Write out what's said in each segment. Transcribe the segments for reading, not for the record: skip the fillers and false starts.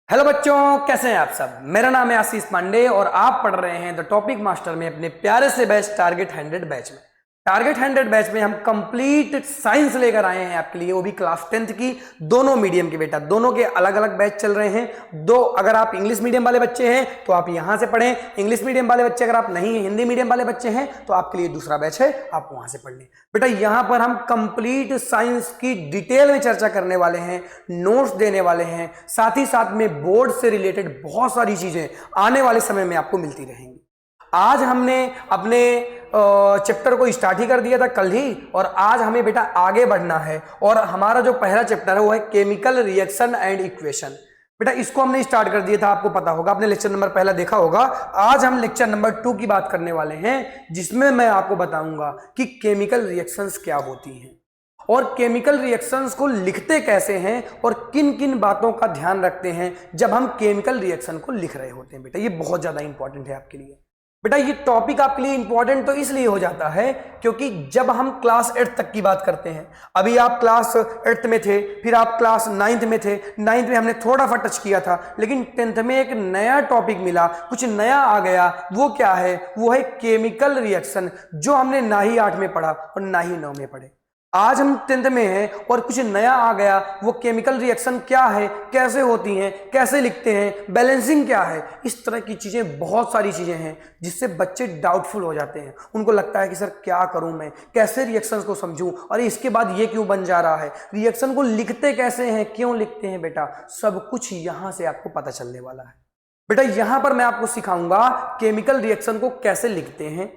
Hello बच्चों, कैसे हैं आप सब। मेरा नाम है आशीष पांडे और आप पढ़ रहे हैं द टॉपिक मास्टर में अपने प्यारे से बैच टारगेट 100 बैच में। टारगेट 100 बैच में हम कंप्लीट साइंस लेकर आए हैं आपके लिए, वो भी क्लास 10th की, दोनों मीडियम की बेटा। दोनों के अलग अलग बैच चल रहे हैं। दो अगर आप इंग्लिश मीडियम वाले बच्चे हैं तो आप यहां से पढ़ें, इंग्लिश मीडियम वाले बच्चे अगर आप नहीं हिंदी मीडियम वाले बच्चे हैं तो आपके लिए दूसरा बैच है, आप वहां से पढ़ लें बेटा। यहां पर हम कंप्लीट साइंस की डिटेल में चर्चा करने वाले हैं, नोट्स देने वाले हैं, साथ ही साथ में बोर्ड से रिलेटेड बहुत सारी चीजें आने वाले समय में आपको मिलती रहेंगी। आज हमने अपने चैप्टर को स्टार्ट ही कर दिया था कल ही, और आज हमें बेटा आगे बढ़ना है। और हमारा जो पहला चैप्टर है वो है केमिकल रिएक्शन एंड इक्वेशन। बेटा इसको हमने स्टार्ट कर दिया था, आपको पता होगा, आपने लेक्चर नंबर पहला देखा होगा। आज हम लेक्चर नंबर 2 की बात करने वाले हैं, जिसमें मैं आपको बताऊंगा कि केमिकल रिएक्शंस क्या होती हैं और केमिकल रिएक्शंस को लिखते कैसे हैं और किन किन बातों का ध्यान रखते हैं जब हम केमिकल रिएक्शन को लिख रहे होते हैं। बेटा ये बहुत ज्यादा इंपॉर्टेंट है आपके लिए। बेटा ये टॉपिक आपके लिए इंपॉर्टेंट तो इसलिए हो जाता है क्योंकि जब हम क्लास 8 तक की बात करते हैं, अभी आप क्लास 8 में थे, फिर आप क्लास 9th में थे, 9th में हमने थोड़ा सा टच किया था, लेकिन 10th में एक नया टॉपिक मिला, कुछ नया आ गया। वो क्या है? वो है केमिकल रिएक्शन, जो हमने ना ही 8 में पढ़ा और ना ही 9 में पढ़े। आज हम 10th में हैं और कुछ नया आ गया। वो केमिकल रिएक्शन क्या है, कैसे होती हैं, कैसे लिखते हैं, बैलेंसिंग क्या है, इस तरह की चीजें, बहुत सारी चीजें हैं जिससे बच्चे डाउटफुल हो जाते हैं। उनको लगता है कि सर क्या करूं मैं, कैसे रिएक्शंस को समझूं, और इसके बाद ये क्यों बन जा रहा है, रिएक्शन को लिखते कैसे हैं, क्यों लिखते हैं। बेटा सब कुछ यहां से आपको पता चलने वाला है। बेटा यहां पर मैं आपको सिखाऊंगा केमिकल रिएक्शन को कैसे लिखते हैं,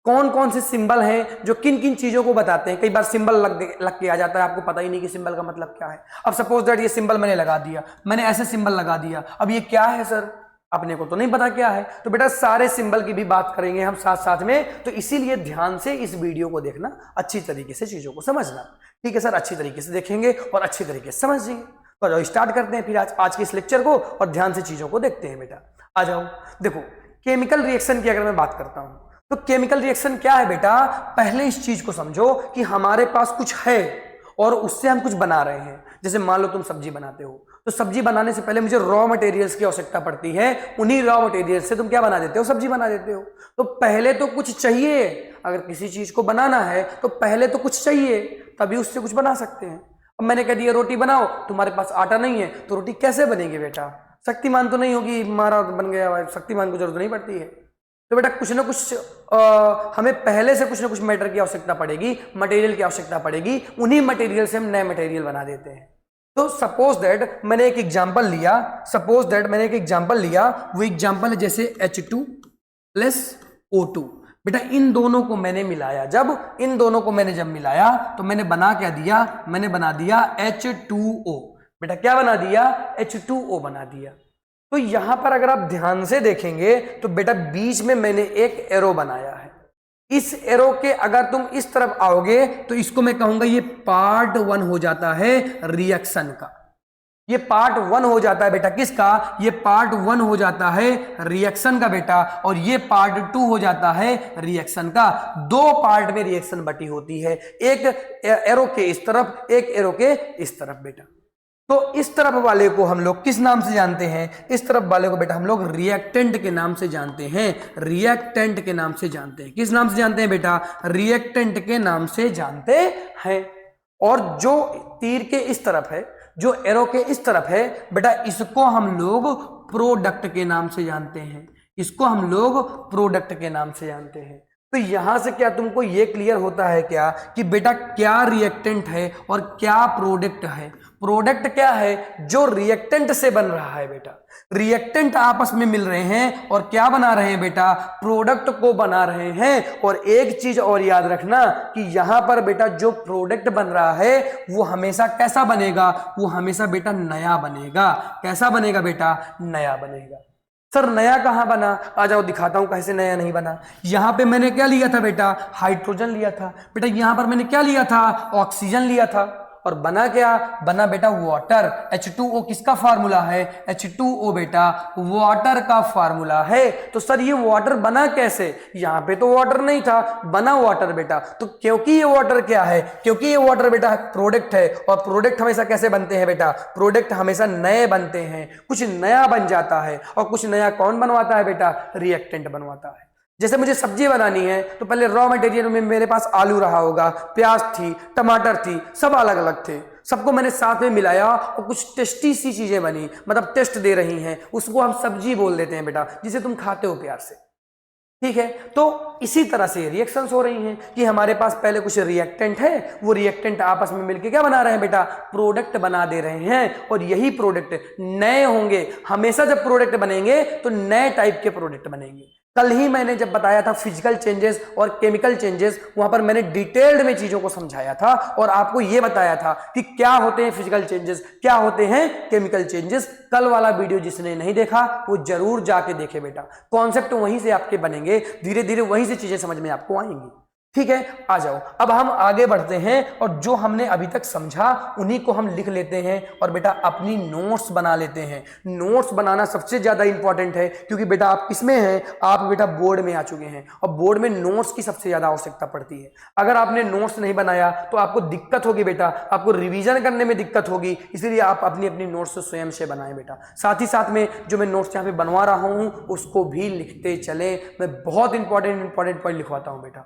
कौन कौन से सिंबल हैं जो किन किन चीजों को बताते हैं। कई बार सिंबल लग के आ जाता है, आपको पता ही नहीं कि सिंबल का मतलब क्या है। अब सपोज दैट ये सिंबल मैंने लगा दिया, मैंने ऐसे सिंबल लगा दिया, अब ये क्या है सर, अपने को तो नहीं पता क्या है। तो बेटा सारे सिंबल की भी बात करेंगे हम साथ साथ में, तो इसीलिए ध्यान से इस वीडियो को देखना, अच्छी तरीके से चीजों को समझना। ठीक है सर, अच्छी तरीके से देखेंगे और अच्छी तरीके से समझेंगे। तो जाओ स्टार्ट करते हैं फिर आज के इस लेक्चर को, और ध्यान से चीजों को देखते हैं। बेटा आ जाओ, देखो केमिकल रिएक्शन की अगर मैं बात करता हूं तो केमिकल रिएक्शन क्या है बेटा। पहले इस चीज को समझो कि हमारे पास कुछ है और उससे हम कुछ बना रहे हैं। जैसे मान लो तुम सब्जी बनाते हो, तो सब्जी बनाने से पहले मुझे रॉ मटेरियल्स की आवश्यकता पड़ती है। उन्हीं रॉ मटेरियल से तुम क्या बना देते हो, सब्जी बना देते हो। तो पहले तो कुछ चाहिए, अगर किसी चीज को बनाना है तो पहले तो कुछ चाहिए, तभी उससे कुछ बना सकते हैं। अब मैंने कह दिया रोटी बनाओ, तुम्हारे पास आटा नहीं है तो रोटी कैसे बनेगी बेटा। शक्तिमान तो नहीं होगी, हमारा बन गया, शक्तिमान को जरूरत नहीं पड़ती है। तो बेटा कुछ ना कुछ हमें पहले से कुछ ना कुछ मैटर की आवश्यकता पड़ेगी, मटेरियल की आवश्यकता पड़ेगी। उन्हीं मटेरियल से हम नए मटेरियल बना देते हैं। तो सपोज दैट मैंने एक एग्जांपल लिया, वो एग्जांपल है जैसे H2 प्लस O2। बेटा इन दोनों को मैंने मिलाया, जब इन दोनों को मैंने जब मिलाया तो मैंने बना क्या दिया, मैंने बना दिया H2O। बेटा क्या बना दिया, H2O बना दिया। तो यहां पर अगर आप ध्यान से देखेंगे तो बेटा बीच में मैंने एक एरो बनाया है। इस एरो के अगर तुम इस तरफ आओगे तो इसको मैं कहूंगा ये पार्ट 1 हो जाता है रिएक्शन का। ये पार्ट 1 हो जाता है बेटा, किसका, ये पार्ट 1 हो जाता है रिएक्शन का बेटा, और ये पार्ट 2 हो जाता है रिएक्शन का। दो पार्ट में रिएक्शन बटी होती है, एक एरो के इस तरफ, एक एरो के इस तरफ बेटा। तो इस तरफ वाले को हम लोग किस नाम से जानते हैं, इस तरफ वाले को बेटा हम लोग रिएक्टेंट के नाम से जानते हैं। रिएक्टेंट के नाम से जानते हैं, किस नाम से जानते हैं बेटा, रिएक्टेंट के नाम से जानते हैं। और जो तीर के इस तरफ है, जो एरो के इस तरफ है बेटा, इसको हम लोग प्रोडक्ट के नाम से जानते हैं। इसको हम लोग प्रोडक्ट के नाम से जानते हैं। तो यहां से क्या तुमको ये क्लियर होता है क्या कि बेटा क्या रिएक्टेंट है और क्या प्रोडक्ट है। प्रोडक्ट क्या है, जो रिएक्टेंट से बन रहा है बेटा। रिएक्टेंट आपस में मिल रहे हैं और क्या बना रहे हैं बेटा, प्रोडक्ट को बना रहे हैं। और एक चीज और याद रखना कि यहां पर बेटा जो प्रोडक्ट बन रहा है वो हमेशा कैसा बनेगा, वो हमेशा बेटा नया बनेगा। कैसा बनेगा बेटा, नया बनेगा। सर नया कहां बना, आ जाओ दिखाता हूं कैसे नया नहीं बना। यहां पे मैंने क्या लिया था बेटा, हाइड्रोजन लिया था। बेटा यहां पर मैंने क्या लिया था, ऑक्सीजन लिया था। और बना क्या, बना बेटा वाटर। H2O किसका फार्मूला है, H2O बेटा वाटर का फार्मूला है। तो सर ये वाटर बना कैसे, यहां पे तो वाटर नहीं था, बना वाटर बेटा। तो क्योंकि ये वाटर क्या है, क्योंकि ये वाटर बेटा प्रोडक्ट है, और प्रोडक्ट हमेशा कैसे बनते हैं बेटा, प्रोडक्ट हमेशा नए बनते हैं, कुछ नया बन जाता है, और कुछ नया कौन बनवाता है बेटा, रिएक्टेंट बनवाता है। जैसे मुझे सब्जी बनानी है तो पहले रॉ मटेरियल में मेरे पास आलू रहा होगा, प्याज थी, टमाटर थी, सब अलग अलग थे, सबको मैंने साथ में मिलाया और कुछ टेस्टी सी चीजें बनी, मतलब टेस्ट दे रही हैं, उसको हम सब्जी बोल देते हैं बेटा, जिसे तुम खाते हो प्यार से, ठीक है। तो इसी तरह से रिएक्शंस हो रही हैं कि हमारे पास पहले कुछ रिएक्टेंट है, वो रिएक्टेंट आपस में मिलकर क्या बना रहे हैं बेटा, प्रोडक्ट बना दे रहे हैं, और यही प्रोडक्ट नए होंगे। हमेशा जब प्रोडक्ट बनेंगे तो नए टाइप के प्रोडक्ट बनेंगे। कल ही मैंने जब बताया था फिजिकल चेंजेस और केमिकल चेंजेस, वहां पर मैंने डिटेल्ड में चीजों को समझाया था और आपको यह बताया था कि क्या होते हैं फिजिकल चेंजेस, क्या होते हैं केमिकल चेंजेस। कल वाला वीडियो जिसने नहीं देखा वो जरूर जाके देखे बेटा, कॉन्सेप्ट वहीं से आपके बनेंगे, धीरे धीरे वहीं से चीजें समझ में आपको आएंगी, ठीक है। आ जाओ, अब हम आगे बढ़ते हैं और जो हमने अभी तक समझा उन्हीं को हम लिख लेते हैं और बेटा अपनी नोट्स बना लेते हैं। नोट्स बनाना सबसे ज्यादा इंपॉर्टेंट है, क्योंकि बेटा आप किसमें हैं, आप बेटा बोर्ड में आ चुके हैं, और बोर्ड में नोट्स की सबसे ज्यादा आवश्यकता पड़ती है। अगर आपने नोट्स नहीं बनाया तो आपको दिक्कत होगी बेटा, आपको रिवीजन करने में दिक्कत होगी, इसलिए आप अपनी अपनी नोट्स स्वयं से बनाएं बेटा। साथ ही साथ में जो मैं नोट्स यहाँ पे बनवा रहा हूँ उसको भी लिखते चले, मैं बहुत इंपॉर्टेंट पॉइंट लिखवाता हूँ बेटा,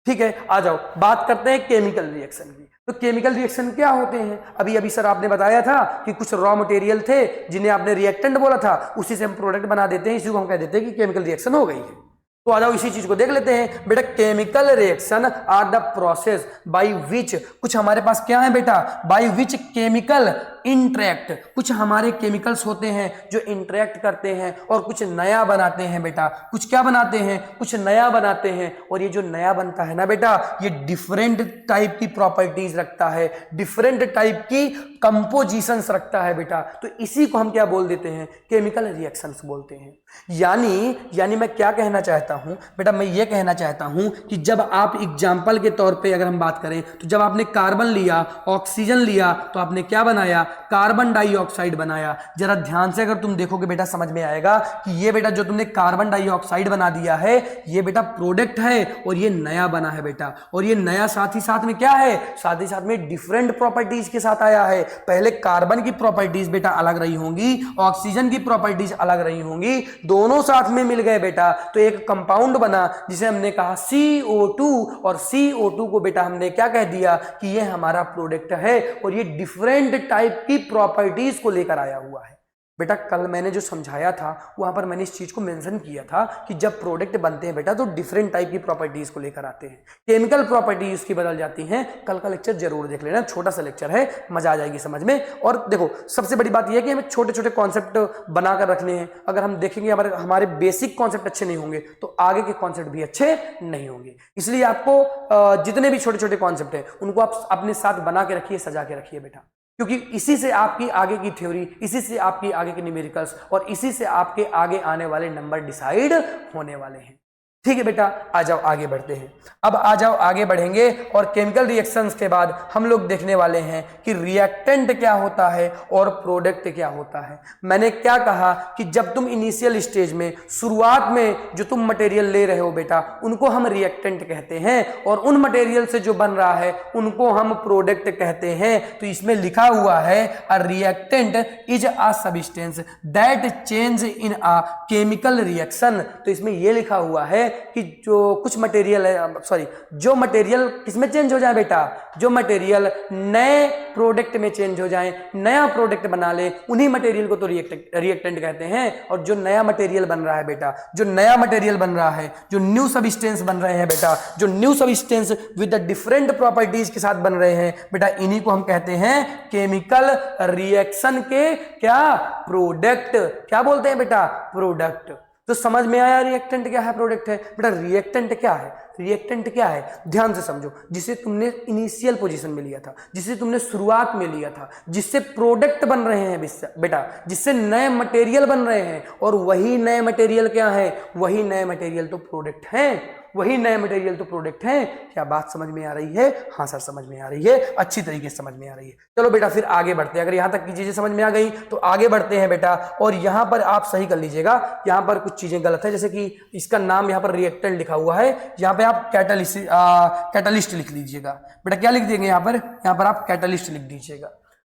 ठीक है। आ जाओ, बात करते हैं केमिकल रिएक्शन की। तो केमिकल रिएक्शन क्या होते हैं, अभी सर आपने बताया था कि कुछ रॉ मटेरियल थे जिन्हें आपने रिएक्टेंट बोला था, उसी से हम प्रोडक्ट बना देते हैं, इसी को हम कह देते हैं कि केमिकल रिएक्शन हो गई है। तो आ जाओ इसी चीज को देख लेते हैं बेटा। Chemical reaction are the process by which, कुछ हमारे पास क्या है बेटा, बाय विच केमिकल इंटरेक्ट, कुछ हमारे केमिकल्स होते हैं जो इंटरेक्ट करते हैं और कुछ नया बनाते हैं बेटा। कुछ क्या बनाते हैं, कुछ नया बनाते हैं, और ये जो नया बनता है ना बेटा, ये डिफरेंट टाइप की प्रॉपर्टीज रखता है, डिफरेंट टाइप की कंपोजिशंस रखता है बेटा। तो इसी को हम क्या बोल देते हैं, केमिकल रिएक्शंस बोलते हैं। यानी मैं क्या कहना चाहता हूं बेटा, मैं ये कहना चाहता हूं कि जब आप एग्जाम्पल के तौर पे अगर हम बात करें तो जब आपने कार्बन लिया, ऑक्सीजन लिया, तो आपने क्या बनाया, कार्बन डाइऑक्साइड बनाया। जरा ध्यान से अगर तुम देखोगे बेटा समझ में आएगा कि ये बेटा जो तुमने कार्बन डाइऑक्साइड बना दिया है ये बेटा प्रोडक्ट है और ये नया बना है बेटा। और ये नया साथ ही साथ में क्या है, साथ ही साथ में डिफरेंट प्रॉपर्टीज के साथ आया है। पहले कार्बन की प्रॉपर्टीज बेटा अलग रही होंगी, ऑक्सीजन की प्रॉपर्टीज अलग रही होंगी, दोनों साथ में मिल गए बेटा तो एक कंपाउंड बना जिसे हमने कहा CO2। और CO2 को बेटा हमने क्या कह दिया कि ये हमारा प्रोडक्ट है और ये डिफरेंट टाइप की प्रॉपर्टीज को लेकर आया हुआ है बेटा। कल मैंने जो समझाया था वहां पर मैंने इस चीज को मेंशन किया था कि जब प्रोडक्ट बनते हैं बेटा तो डिफरेंट टाइप की प्रॉपर्टीज को लेकर आते हैं, केमिकल प्रॉपर्टीज उसकी बदल जाती हैं। कल का लेक्चर जरूर देख लेना, छोटा सा लेक्चर है, मजा आ जाएगी समझ में। और देखो सबसे बड़ी बात यह है कि हमें छोटे छोटे कॉन्सेप्ट बनाकर रखने हैं। अगर हम देखेंगे हमारे बेसिक कॉन्सेप्ट अच्छे नहीं होंगे तो आगे के कॉन्सेप्ट भी अच्छे नहीं होंगे। इसलिए आपको जितने भी छोटे छोटे कॉन्सेप्ट है उनको आप अपने साथ बना के रखिए, सजा के रखिए बेटा, क्योंकि इसी से आपकी आगे की थ्योरी, इसी से आपकी आगे के न्यूमेरिकल्स और इसी से आपके आगे आने वाले नंबर डिसाइड होने वाले हैं। ठीक है बेटा, आ जाओ आगे बढ़ते हैं। अब आ जाओ आगे बढ़ेंगे और केमिकल रिएक्शंस के बाद हम लोग देखने वाले हैं कि रिएक्टेंट क्या होता है और प्रोडक्ट क्या होता है। मैंने क्या कहा कि जब तुम इनिशियल स्टेज में, शुरुआत में जो तुम मटेरियल ले रहे हो बेटा उनको हम रिएक्टेंट कहते हैं और उन मटेरियल से जो बन रहा है उनको हम प्रोडक्ट कहते हैं। तो इसमें लिखा हुआ है a reactant is a substance that change in a chemical reaction. तो इसमें यह लिखा हुआ है कि जो कुछ मटेरियल है, सॉरी, जो मटेरियल किसमें चेंज हो जाए बेटा, जो मटेरियल नए प्रोडक्ट में चेंज हो जाए, नया प्रोडक्ट बना ले, उन्हीं मटेरियल को तो रिएक्टेंट कहते हैं। और जो नया मटेरियल बन रहा है बेटा, जो नया मटेरियल बन रहा है, जो न्यू सब्सटेंस बन रहे हैं बेटा, जो new substance with the different properties के साथ बन रहे हैं बेटा, इन्हीं को हम कहते हैं केमिकल रिएक्शन के क्या, प्रोडक्ट। क्या बोलते हैं बेटा, प्रोडक्ट। तो समझ में आया रिएक्टेंट क्या है, प्रोडक्ट है बेटा। रिएक्टेंट क्या है, रिएक्टेंट क्या है, ध्यान से समझो, जिसे तुमने इनिशियल पोजीशन में लिया था, जिसे तुमने शुरुआत में लिया था, जिससे प्रोडक्ट बन रहे हैं बेटा, जिससे नए मटेरियल बन रहे हैं, और वही नए मटेरियल क्या है, वही नए मटेरियल तो प्रोडक्ट हैं, वही नए मटेरियल तो प्रोडक्ट हैं। क्या बात समझ में आ रही है? हाँ सर समझ में आ रही है, अच्छी तरीके से समझ में आ रही है। चलो बेटा फिर आगे बढ़ते हैं, अगर यहां तक की चीजें समझ में आ गई तो आगे बढ़ते हैं बेटा। और यहां पर आप सही कर लीजिएगा, यहां पर कुछ चीजें गलत है, जैसे कि इसका नाम यहां पर रिएक्टेंट लिखा हुआ है, यहां पे आप कैटलिस्ट लिख लीजिएगा बेटा। क्या लिख देंगे यहां पर आप कैटलिस्ट लिख दीजिएगा।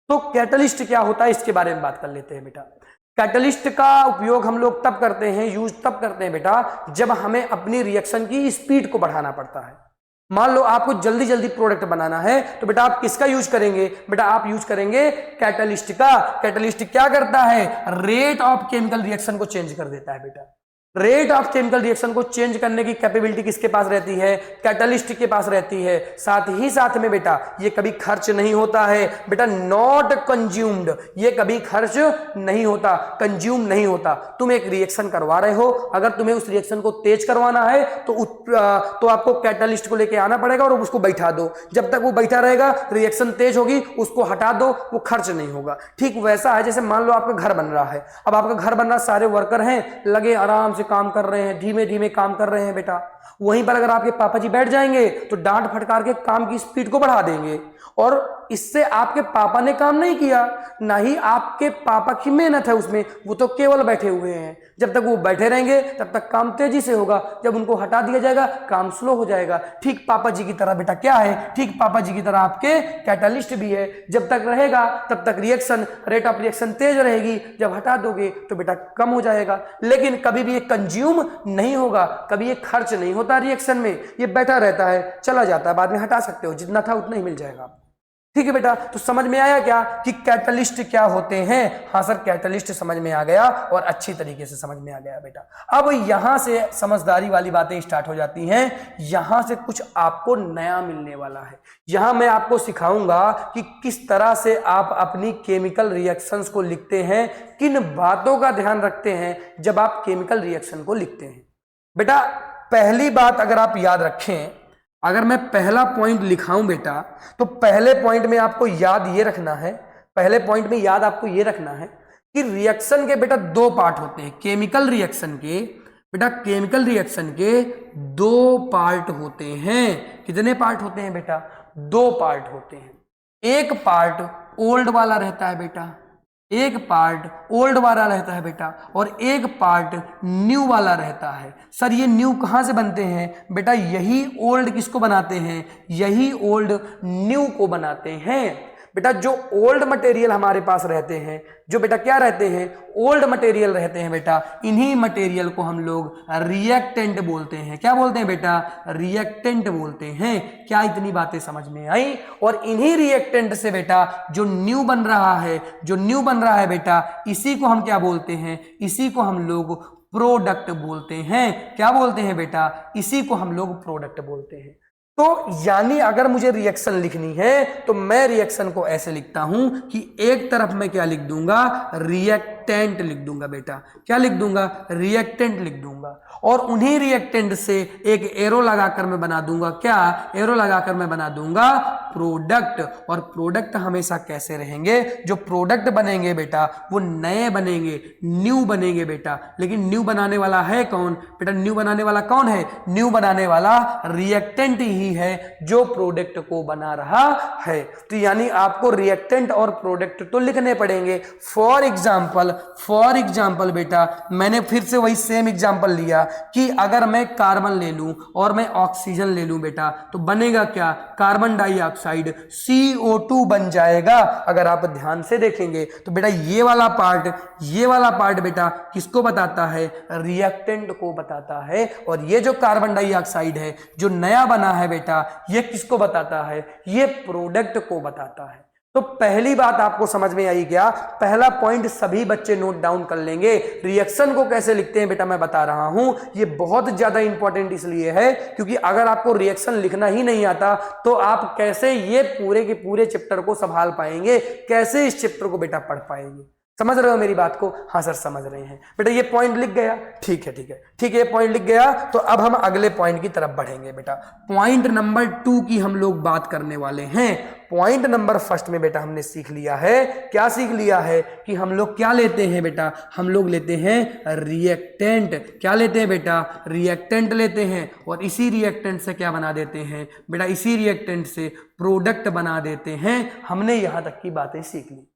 तो कैटलिस्ट क्या होता है इसके बारे में बात कर लेते हैं बेटा। कैटलिस्ट का उपयोग हम लोग तब करते हैं, यूज तब करते हैं बेटा, जब हमें अपनी रिएक्शन की स्पीड को बढ़ाना पड़ता है। मान लो आपको जल्दी जल्दी प्रोडक्ट बनाना है, तो बेटा आप किसका यूज करेंगे? बेटा आप यूज करेंगे कैटलिस्ट का। कैटलिस्ट क्या करता है? रेट ऑफ केमिकल रिएक्शन को चेंज कर देता है बेटा। रेट ऑफ केमिकल रिएक्शन को चेंज करने की कैपेबिलिटी किसके पास रहती है? कैटलिस्ट के पास रहती है। साथ ही साथ में बेटा ये कभी खर्च नहीं होता है बेटा, नॉट कंज्यूम्ड, ये कभी खर्च नहीं होता, कंज्यूम नहीं होता। तुम एक रिएक्शन करवा रहे हो, अगर तुम्हें उस रिएक्शन को तेज करवाना है तो आपको कैटलिस्ट को लेके आना पड़ेगा और उसको बैठा दो। जब तक वो बैठा रहेगा रिएक्शन तेज होगी, उसको हटा दो, वो खर्च नहीं होगा। ठीक वैसा है जैसे मान लो आपका घर बन रहा है, अब आपका घर बन रहा, सारे वर्कर हैं लगे आराम काम कर रहे हैं, धीमे धीमे काम कर रहे हैं बेटा। वहीं पर अगर आपके पापा जी बैठ जाएंगे तो डांट फटकार के काम की स्पीड को बढ़ा देंगे, और इससे आपके पापा ने काम नहीं किया, ना ही आपके पापा की मेहनत है उसमें, वो तो केवल बैठे हुए हैं। जब तक वो बैठे रहेंगे तब तक काम तेजी से होगा, जब उनको हटा दिया जाएगा काम स्लो हो जाएगा। ठीक पापा जी की तरह बेटा क्या है, ठीक पापा जी की तरह आपके कैटलिस्ट भी है। जब तक रहेगा तब तक रिएक्शन, रेट ऑफ रिएक्शन तेज रहेगी, जब हटा दोगे तो बेटा कम हो जाएगा। लेकिन कभी भी ये कंज्यूम नहीं होगा, कभी ये खर्च नहीं होता रिएक्शन में, ये बैठा रहता है, चला जाता है, बाद में हटा सकते हो, जितना था उतना ही मिल जाएगा। ठीक है बेटा, तो समझ में आया क्या कि कैटलिस्ट क्या होते हैं? हाँ सर कैटलिस्ट समझ में आ गया, और अच्छी तरीके से समझ में आ गया बेटा। अब यहां से समझदारी वाली बातें स्टार्ट हो जाती हैं, यहां से कुछ आपको नया मिलने वाला है। यहां मैं आपको सिखाऊंगा कि किस तरह से आप अपनी केमिकल रिएक्शंस को लिखते हैं, किन बातों का ध्यान रखते हैं जब आप केमिकल रिएक्शन को लिखते हैं। बेटा पहली बात अगर आप याद रखें, अगर मैं पहला पॉइंट लिखाऊं बेटा, तो पहले पॉइंट में आपको याद ये रखना है, पहले पॉइंट में याद आपको ये रखना है कि रिएक्शन के बेटा दो पार्ट होते हैं। केमिकल रिएक्शन के बेटा, केमिकल रिएक्शन के दो पार्ट होते हैं। कितने पार्ट होते हैं बेटा? दो पार्ट होते हैं। एक पार्ट ओल्ड वाला रहता है बेटा, एक पार्ट ओल्ड वाला रहता है बेटा, और एक पार्ट न्यू वाला रहता है। सर ये न्यू कहाँ से बनते हैं? बेटा यही ओल्ड किसको बनाते हैं? यही ओल्ड न्यू को बनाते हैं। बेटा जो ओल्ड मटेरियल हमारे पास रहते हैं, जो बेटा क्या रहते हैं? ओल्ड मटेरियल रहते हैं बेटा, इन्हीं मटेरियल को हम लोग रिएक्टेंट बोलते हैं। क्या बोलते हैं बेटा? रिएक्टेंट बोलते हैं। क्या इतनी बातें समझ में आई? और इन्हीं रिएक्टेंट से बेटा जो न्यू बन रहा है, जो न्यू बन रहा है बेटा, इसी को हम क्या बोलते हैं? इसी को हम लोग प्रोडक्ट बोलते हैं। क्या बोलते हैं बेटा? इसी को हम लोग प्रोडक्ट बोलते हैं। तो यानी अगर मुझे रिएक्शन लिखनी है तो मैं रिएक्शन को ऐसे लिखता हूं कि एक तरफ मैं क्या लिख दूंगा? रिएक्टेंट लिख दूंगा बेटा। क्या लिख दूंगा? रिएक्टेंट लिख दूंगा। और उन्हीं रिएक्टेंट से एक एरो लगाकर मैं बना दूंगा, क्या? एरो लगाकर मैं बना दूंगा प्रोडक्ट। और प्रोडक्ट हमेशा कैसे रहेंगे? जो प्रोडक्ट बनेंगे बेटा वो नए बनेंगे, न्यू बनेंगे बेटा। लेकिन न्यू बनाने वाला है कौन? बेटा न्यू बनाने वाला कौन है? न्यू बनाने वाला रिएक्टेंट ही है जो प्रोडक्ट को बना रहा है। तो यानी आपको रिएक्टेंट और प्रोडक्ट तो लिखने पड़ेंगे। फॉर एग्जाम्पल बेटा मैंने फिर से वही सेम एग्जाम्पल लिया कि अगर मैं कार्बन ले लूं और मैं ऑक्सीजन ले लूं बेटा, तो बनेगा क्या? कार्बन डाइऑक्साइड CO2 बन जाएगा। अगर आप ध्यान से देखेंगे तो बेटा ये वाला पार्ट बेटा किसको बताता है? रिएक्टेंट को बताता है। और ये जो कार्बन डाइऑक्साइड है जो नया बना है बेटा, ये किसको बताता है? ये प्रोडक्ट को बताता है। तो पहली बात आपको समझ में आई क्या? पहला पॉइंट सभी बच्चे नोट डाउन कर लेंगे। रिएक्शन को कैसे लिखते हैं बेटा मैं बता रहा हूं। ये बहुत ज्यादा इंपॉर्टेंट इसलिए है क्योंकि अगर आपको रिएक्शन लिखना ही नहीं आता तो आप कैसे ये पूरे के पूरे चैप्टर को संभाल पाएंगे, कैसे इस चैप्टर को बेटा पढ़ पाएंगे? समझ रहे हो मेरी बात को? हाँ सर समझ रहे हैं बेटा। ये पॉइंट लिख गया, ठीक है ठीक है ठीक है, ये पॉइंट लिख गया। तो अब हम अगले पॉइंट की तरफ बढ़ेंगे बेटा। पॉइंट नंबर 2 की हम लोग बात करने वाले हैं। पॉइंट नंबर फर्स्ट में बेटा हमने सीख लिया है, क्या सीख लिया है कि हम लोग क्या लेते हैं बेटा, हम लोग लेते हैं रिएक्टेंट। क्या लेते हैं बेटा? रिएक्टेंट लेते हैं, और इसी रिएक्टेंट से क्या बना देते हैं बेटा? इसी रिएक्टेंट से प्रोडक्ट बना देते हैं। हमने यहां तक की बातें सीख ली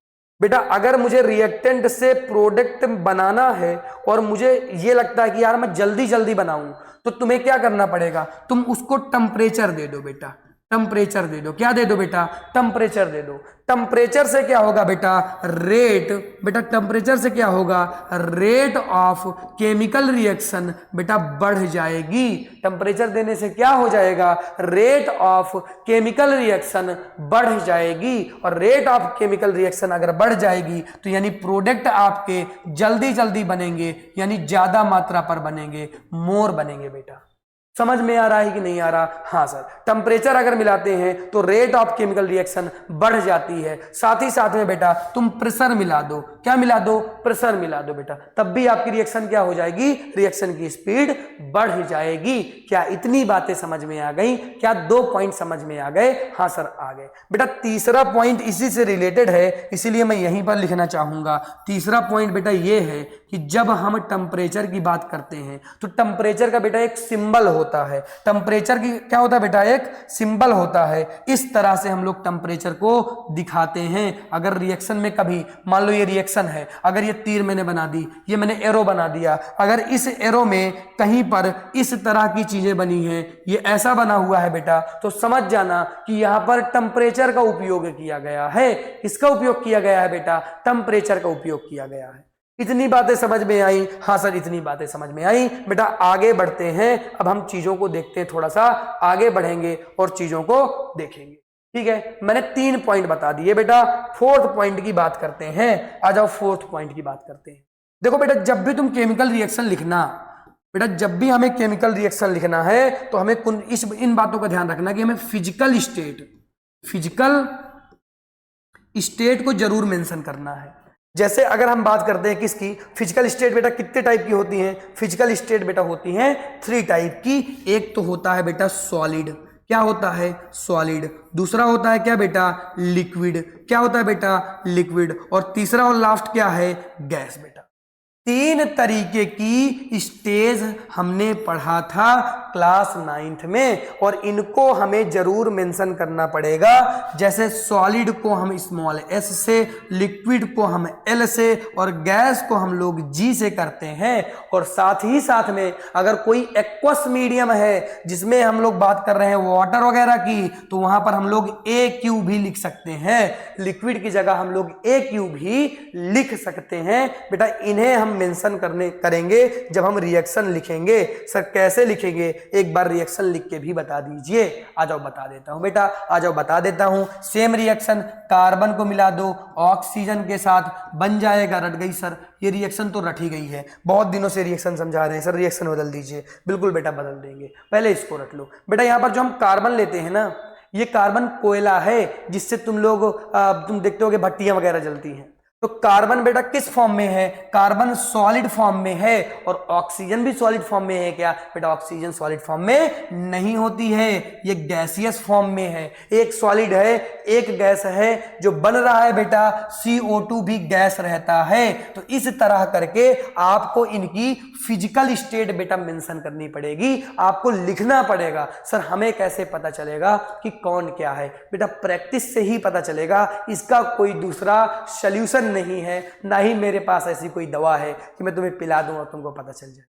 बेटा। अगर मुझे रिएक्टेंट से प्रोडक्ट बनाना है और मुझे ये लगता है कि यार मैं जल्दी जल्दी बनाऊं, तो तुम्हें क्या करना पड़ेगा? तुम उसको टेम्परेचर दे दो बेटा, टेम्परेचर दे दो। क्या दे दो बेटा? टेम्परेचर दे दो। टेम्परेचर से क्या होगा बेटा? रेट, बेटा टेम्परेचर से क्या होगा? रेट ऑफ केमिकल रिएक्शन बेटा बढ़ जाएगी। टेम्परेचर देने से क्या हो जाएगा? रेट ऑफ केमिकल रिएक्शन बढ़ जाएगी। और रेट ऑफ केमिकल रिएक्शन अगर बढ़ जाएगी तो यानी प्रोडक्ट आपके जल्दी जल्दी बनेंगे, यानी ज्यादा मात्रा पर बनेंगे, मोर बनेंगे बेटा। समझ में आ रहा है कि नहीं आ रहा? हाँ सर। टेम्परेचर अगर मिलाते हैं तो रेट ऑफ केमिकल रिएक्शन बढ़ जाती है। साथ ही साथ में बेटा तुम प्रेशर मिला दो। क्या मिला दो? प्रेशर मिला दो बेटा, तब भी आपकी रिएक्शन क्या हो जाएगी? रिएक्शन की स्पीड बढ़ जाएगी। क्या इतनी बातें समझ में आ गई? क्या 2 पॉइंट समझ में आ गए? हाँ सर आ गए बेटा। तीसरा पॉइंट इसी से रिलेटेड है, इसीलिए मैं यहीं पर लिखना चाहूंगा। तीसरा पॉइंट बेटा ये है कि जब हम टेम्परेचर की बात करते हैं तो टेम्परेचर का बेटा एक सिंबल होता है। टेम्परेचर की क्या होता है बेटा? एक सिंबल होता है। इस तरह से हम लोग टेम्परेचर को दिखाते हैं। अगर रिएक्शन में कभी मान लो ये रिएक्शन है, अगर ये तीर मैंने बना दी, ये मैंने एरो बना दिया, अगर इस एरो में कहीं पर इस तरह की चीजें बनी हैं, ये ऐसा बना हुआ है बेटा, तो समझ जाना कि यहां पर टेम्परेचर का उपयोग किया गया है। किसका उपयोग किया गया है बेटा? टेम्परेचर का उपयोग किया गया है। इतनी बातें समझ में आई? हाँ सर इतनी बातें समझ में आई बेटा। आगे बढ़ते हैं, अब हम चीजों को देखते हैं, थोड़ा सा आगे बढ़ेंगे और चीजों को देखेंगे। ठीक है, मैंने 3 पॉइंट बता दिए बेटा। 4th पॉइंट की बात करते हैं। आ जाओ 4th पॉइंट की बात करते हैं। देखो बेटा, जब भी तुम केमिकल रिएक्शन लिखना बेटा, जब भी हमें केमिकल रिएक्शन लिखना है तो हमें इन बातों का ध्यान रखना कि हमें फिजिकल स्टेट को जरूर मेंशन करना है। जैसे अगर हम बात करते हैं किसकी? फिजिकल स्टेट बेटा कितने टाइप की होती हैं? फिजिकल स्टेट बेटा होती हैं 3 टाइप की। एक तो होता है बेटा सॉलिड। क्या होता है? सॉलिड। दूसरा होता है क्या बेटा? लिक्विड। क्या होता है बेटा? लिक्विड। और तीसरा और लास्ट क्या है? गैस बेटा। 3 तरीके की स्टेज हमने पढ़ा था क्लास 9th में, और इनको हमें जरूर मेंशन करना पड़ेगा। जैसे सॉलिड को हम स्मॉल s से, लिक्विड को हम l से, और गैस को हम लोग g से करते हैं। और साथ ही साथ में अगर कोई एक्वस मीडियम है जिसमें हम लोग बात कर रहे हैं वाटर वगैरह की, तो वहां पर हम लोग AQ भी लिख सकते हैं। लिक्विड की जगह हम लोग AQ भी लिख सकते हैं बेटा। इन्हें हम मेंशन करेंगे जब हम रिएक्शन लिखेंगे। सर कैसे लिखेंगे? एक बार रिएक्शन लिख के भी बता दीजिए। आ जाओ बता देता हूं बेटा, आ जाओ बता देता हूं। सेम रिएक्शन, कार्बन को मिला दो ऑक्सीजन के साथ, बन जाएगा, रट गई सर, ये रिएक्शन तो रट ही गई है। बहुत दिनों से रिएक्शन समझा रहे हैं सर, रिएक्शन बदल दीजिए। बिल्कुल बेटा बदल देंगे, पहले इसको रट लो बेटा। यहां पर जो हम कार्बन लेते हैं ना, ये कार्बन कोयला है जिससे तुम देखते हो कि भट्टियां वगैरह जलती हैं। तो कार्बन बेटा किस फॉर्म में है? कार्बन सॉलिड फॉर्म में है। और ऑक्सीजन भी सॉलिड फॉर्म में है क्या बेटा? ऑक्सीजन सॉलिड फॉर्म में नहीं होती है, ये गैसियस फॉर्म में है। एक सॉलिड है, एक गैस है। जो बन रहा है बेटा CO2 भी गैस रहता है। तो इस तरह करके आपको इनकी फिजिकल स्टेट बेटा मेंशन करनी पड़ेगी, आपको लिखना पड़ेगा। सर हमें कैसे पता चलेगा कि कौन क्या है? बेटा प्रैक्टिस से ही पता चलेगा, इसका कोई दूसरा सॉल्यूशन नहीं है, ना ही मेरे पास ऐसी कोई दवा है कि मैं तुम्हें पिला दूं और तुमको पता चल जाए।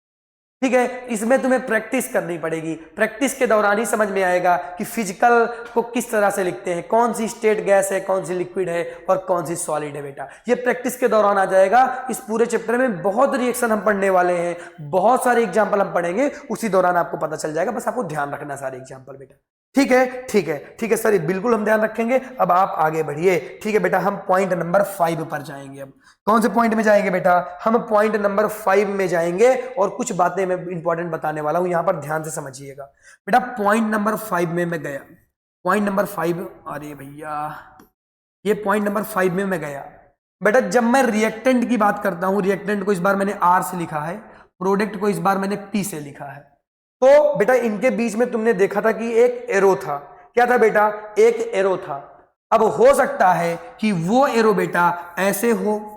ठीक है, इसमें तुम्हें प्रैक्टिस करनी पड़ेगी। प्रैक्टिस के दौरान ही समझ में आएगा कि फिजिकल को किस तरह से लिखते हैं, कौन सी स्टेट गैस है, कौन सी लिक्विड है और कौन सी सॉलिड है बेटा। ये प्रैक्टिस के दौरान आ जाएगा। इस पूरे चैप्टर में बहुत रिएक्शन हम पढ़ने वाले हैं, बहुत सारे एग्जाम्पल हम पढ़ेंगे, उसी दौरान आपको पता चल जाएगा। बस आपको ध्यान रखना सारे एग्जाम्पल बेटा। ठीक है ठीक है ठीक है सर, बिल्कुल हम ध्यान रखेंगे। अब आप आगे बढ़िए। ठीक है बेटा, हम पॉइंट नंबर 5 पर जाएंगे। अब कौन से पॉइंट में जाएंगे बेटा? हम पॉइंट नंबर 5 में जाएंगे और कुछ बातें मैं इंपॉर्टेंट बताने वाला हूं, यहां पर ध्यान से समझिएगा बेटा। पॉइंट नंबर 5 में मैं गया। पॉइंट नंबर 5, अरे भैया ये पॉइंट नंबर 5 में मैं गया। बेटा जब मैं रिएक्टेंट की बात करता हूं, रिएक्टेंट को इस बार मैंने R से लिखा है, प्रोडक्ट को इस बार मैंने P से लिखा है, तो बेटा इनके बीच में तुमने देखा था कि एक एरो था। क्या था बेटा? एक एरो था। अब हो सकता है कि वो एरो बेटा ऐसे हो,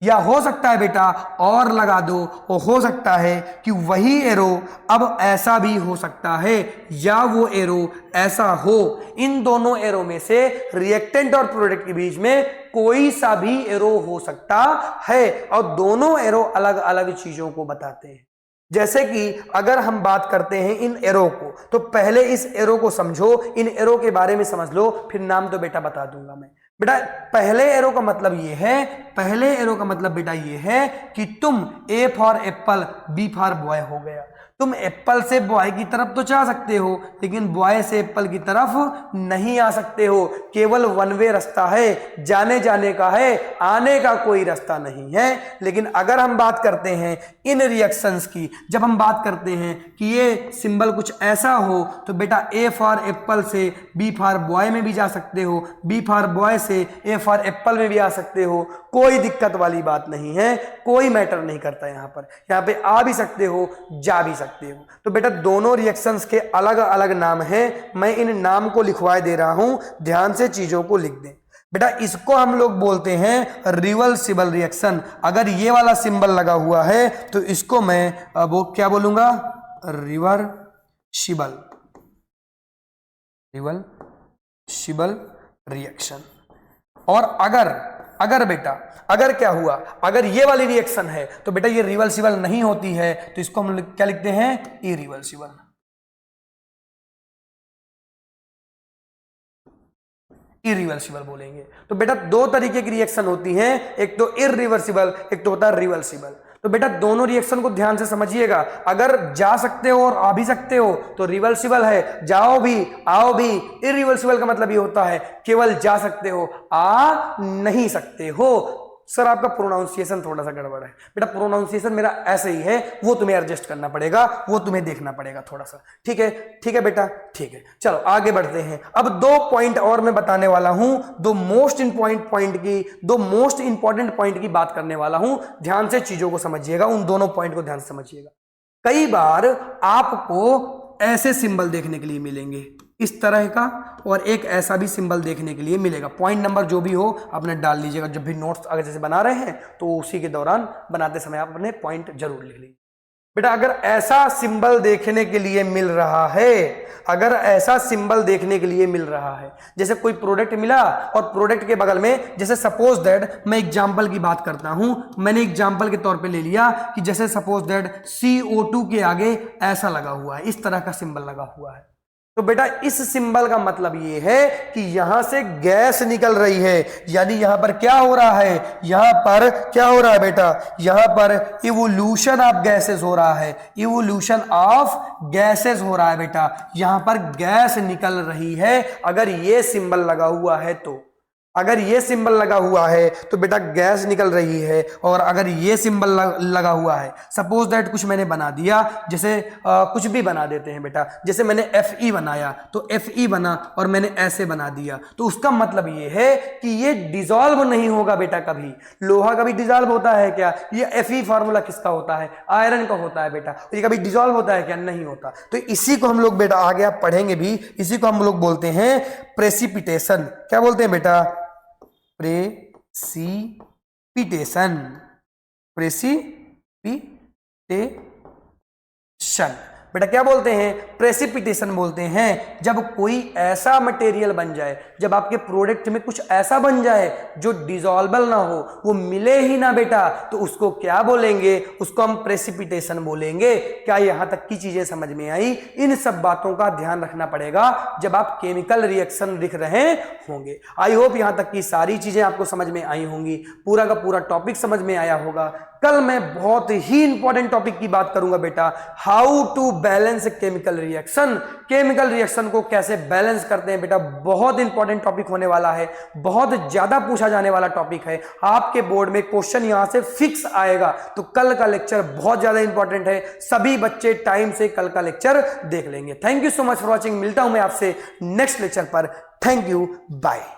या हो सकता है बेटा और लगा दो, और हो सकता है कि वही एरो अब ऐसा भी हो सकता है, या वो एरो ऐसा हो। इन दोनों एरो में से रिएक्टेंट और प्रोडक्ट के बीच में कोई सा भी एरो हो सकता है, और दोनों एरो अलग अलग चीजों को बताते हैं। जैसे कि अगर हम बात करते हैं इन एरो को, तो पहले इस एरो को समझो, इन एरो के बारे में समझ लो, फिर नाम तो बेटा बता दूंगा मैं। बेटा पहले एरो का मतलब ये है, पहले एरो का मतलब बेटा ये है कि तुम A for apple, B for boy हो गया। तुम एप्पल से बॉय की तरफ तो जा सकते हो, लेकिन बॉय से एप्पल की तरफ नहीं आ सकते हो। केवल वन वे रास्ता है, जाने जाने का है, आने का कोई रास्ता नहीं है। लेकिन अगर हम बात करते हैं इन रिएक्शंस की, जब हम बात करते हैं कि ये सिंबल कुछ ऐसा हो, तो बेटा ए फॉर एप्पल से बी फॉर बॉय में भी जा सकते हो, बी फॉर बॉय से ए फॉर एप्पल में भी आ सकते हो। कोई दिक्कत वाली बात नहीं है, कोई मैटर नहीं करता। यहाँ पे आ भी सकते हो, जा भी सकते हो। तो बेटा दोनों रिएक्शंस के अलग अलग नाम हैं, मैं इन नाम को लिखवा दे रहा हूं, ध्यान से चीजों को लिख दें। बेटा इसको हम लोग बोलते हैं रिवर्सिबल रिएक्शन। अगर ये वाला सिंबल लगा हुआ है तो इसको मैं वो क्या बोलूंगा? Reversible, reversible reaction. और अगर बेटा अगर क्या हुआ, अगर ये वाली रिएक्शन है तो बेटा ये रिवर्सिबल नहीं होती है, तो इसको हम क्या लिखते हैं? इरिवर्सिबल। इरिवर्सिबल बोलेंगे। तो बेटा दो तरीके की रिएक्शन होती हैं, एक तो इरिवर्सिबल, एक तो होता है रिवर्सिबल। तो बेटा दोनों रिएक्शन को ध्यान से समझिएगा। अगर जा सकते हो और आ भी सकते हो तो रिवर्सिबल है, जाओ भी आओ भी। इरिवर्सिबल का मतलब ये होता है केवल जा सकते हो, आ नहीं सकते हो। सर आपका प्रोनाउंसिएशन थोड़ा सा गड़बड़ है। बेटा प्रोनाउंसिएशन मेरा ऐसे ही है, वो तुम्हें एडजस्ट करना पड़ेगा, वो तुम्हें देखना पड़ेगा थोड़ा सा। ठीक है, ठीक है बेटा, ठीक है। चलो आगे बढ़ते हैं। अब दो पॉइंट और मैं बताने वाला हूं, दो मोस्ट इंपॉर्टेंट पॉइंट की बात करने वाला हूं। ध्यान से चीजों को समझिएगा, उन दोनों पॉइंट को ध्यान से समझिएगा। कई बार आपको ऐसे सिंबल देखने के लिए मिलेंगे, इस तरह का, और एक ऐसा भी सिंबल देखने के लिए मिलेगा। पॉइंट नंबर जो भी हो आपने डाल लीजिएगा। जब भी नोट्स अगर जैसे बना रहे हैं तो उसी के दौरान बनाते समय आप अपने पॉइंट जरूर लिख लीजिए। बेटा अगर ऐसा सिंबल देखने के लिए मिल रहा है, अगर ऐसा सिंबल देखने के लिए मिल रहा है, जैसे कोई प्रोडक्ट मिला और प्रोडक्ट के बगल में, जैसे सपोज दैट, मैं एग्जांपल की बात करता हूं, मैंने एग्जांपल के तौर पे ले लिया कि जैसे सपोज दैट CO2 के आगे ऐसा लगा हुआ है, इस तरह का सिंबल लगा हुआ है। तो बेटा इस सिंबल का मतलब ये है कि यहां से गैस निकल रही है, यानी यहां पर क्या हो रहा है? यहां पर क्या हो रहा है बेटा? यहां पर इवोल्यूशन ऑफ गैसेस हो रहा है, इवोल्यूशन ऑफ गैसेस हो रहा है बेटा। यहां पर गैस निकल रही है अगर ये सिंबल लगा हुआ है तो। अगर ये सिंबल लगा हुआ है तो बेटा गैस निकल रही है, और अगर ये सिंबल लगा हुआ है, सपोज दैट कुछ मैंने बना दिया, जैसे कुछ भी बना देते हैं बेटा, जैसे मैंने Fe बनाया तो Fe बना और मैंने ऐसे बना दिया, तो उसका मतलब ये है कि ये डिसॉल्व नहीं होगा बेटा कभी। लोहा कभी डिसॉल्व होता है क्या? ये Fe फार्मूला किसका होता है? आयरन का होता है बेटा। ये कभी डिसॉल्व होता है क्या? नहीं होता। तो इसी को हम लोग बेटा आगे आप पढ़ेंगे भी, इसी को हम लोग बोलते हैं प्रेसिपिटेशन। क्या बोलते हैं बेटा? प्रेसिपिटेशन, प्रेसिपिटेशन बेटा क्या बोलते हैं? प्रेसिपिटेशन बोलते हैं। जब कोई ऐसा मटेरियल बन जाए, जब आपके प्रोडक्ट में कुछ ऐसा बन जाए जो डिसॉल्वेबल ना हो, वो मिले ही ना बेटा, तो उसको क्या बोलेंगे? उसको हम प्रेसिपिटेशन बोलेंगे। क्या यहां तक की चीजें समझ में आई? इन सब बातों का ध्यान रखना पड़ेगा जब आप केमिकल रिएक्शन लिख रहे होंगे। आई होप यहां तक की सारी चीजें आपको समझ में आई होंगी, पूरा का पूरा टॉपिक समझ में आया होगा। कल मैं बहुत ही इंपॉर्टेंट टॉपिक की बात करूंगा बेटा, how to balance chemical reaction. Chemical reaction को कैसे बैलेंस करते हैं बेटा, बहुत इंपॉर्टेंट टॉपिक होने वाला है, बहुत ज्यादा पूछा जाने वाला टॉपिक है। आपके बोर्ड में क्वेश्चन यहां से फिक्स आएगा, तो कल का लेक्चर बहुत ज्यादा इंपॉर्टेंट है। सभी बच्चे टाइम से कल का लेक्चर देख लेंगे। Thank you so much for watching. मिलता हूं मैं आपसे नेक्स्ट लेक्चर पर। Thank you, bye.